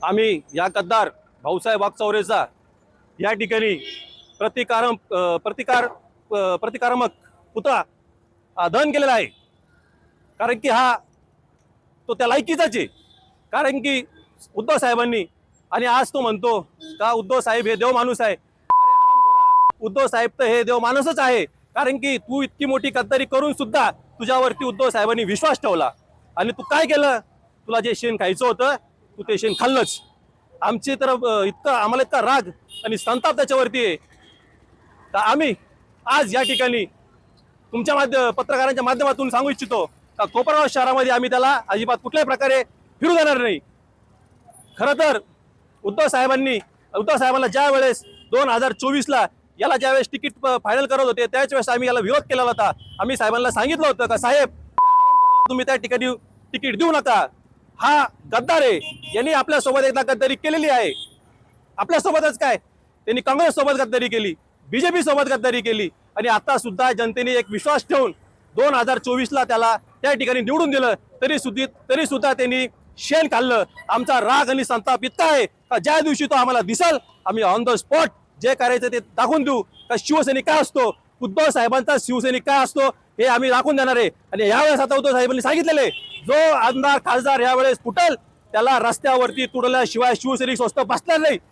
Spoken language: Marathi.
आम्ही या गद्दार भाऊसाहेब वागचौरेचा या ठिकाणी प्रतिकारात्मक पुतळा दहन केलेला आहे। कारण की हा तो त्या लायकीचाच आहे। कारण की उद्धव साहेबांनी आणि आज तो म्हणतो का उद्धव साहेब हे देव माणूस आहे। अरे हरामखोरा, उद्धव साहेब तर हे देव माणूसच आहे। कारण की तू इतकी मोठी गद्दारी करून सुद्धा तुझ्यावरती उद्धव साहेबांनी विश्वास ठेवला आणि तू काय केलं, तुला जे शेण खायचं होतं तू ते शेण खाल्लंच। आमची तर आम्हाला इतका राग आणि संताप त्याच्यावरती आहे। तर आम्ही आज या ठिकाणी तुमच्या पत्रकारांच्या माध्यमातून सांगू इच्छितो का कोपरगाव शहरामध्ये आम्ही त्याला अजिबात कुठल्याही प्रकारे फिरू देणार नाही। खरं तर उद्धव साहेबांना ज्या वेळेस 2024ला याला ज्यावेळेस तिकीट फायनल करत होते त्याच वेळेस आम्ही याला विरोध केला होता। आम्ही साहेबांना सांगितलं होतं का साहेब या हरामखोराला तुम्ही त्या ठिकाणी तिकीट देऊ नका, हा गद्दार आहे, यांनी आपल्यासोबत एकदा गद्दारी केलेली आहे। आपल्यासोबतच काय, त्यांनी काँग्रेस सोबत गद्दारी केली, बीजेपी सोबत गद्दारी केली आणि आता सुद्धा जनतेने एक विश्वास ठेवून 2024ला त्याला त्या ठिकाणी निवडून दिलं, तरी सुद्धा त्यांनी शेण खाल्लं। आमचा राग आणि संताप इतका आहे का ज्या दिवशी तो आम्हाला दिसल आम्ही ऑन द स्पॉट जे करायचं ते दाखवून देऊ का शिवसैनिक काय असतो, उद्धव साहेबांचा शिवसैनिक काय असतो हे आम्ही दाखवून देणार आहे। आणि यावेळेस आता उद्धव साहेबांनी सांगितलेले जो आमदार खासदार यावेळेस फुटल त्याला रस्त्यावरती तुडल्याशिवाय शिवसैनिक स्वस्त बसणार नाही।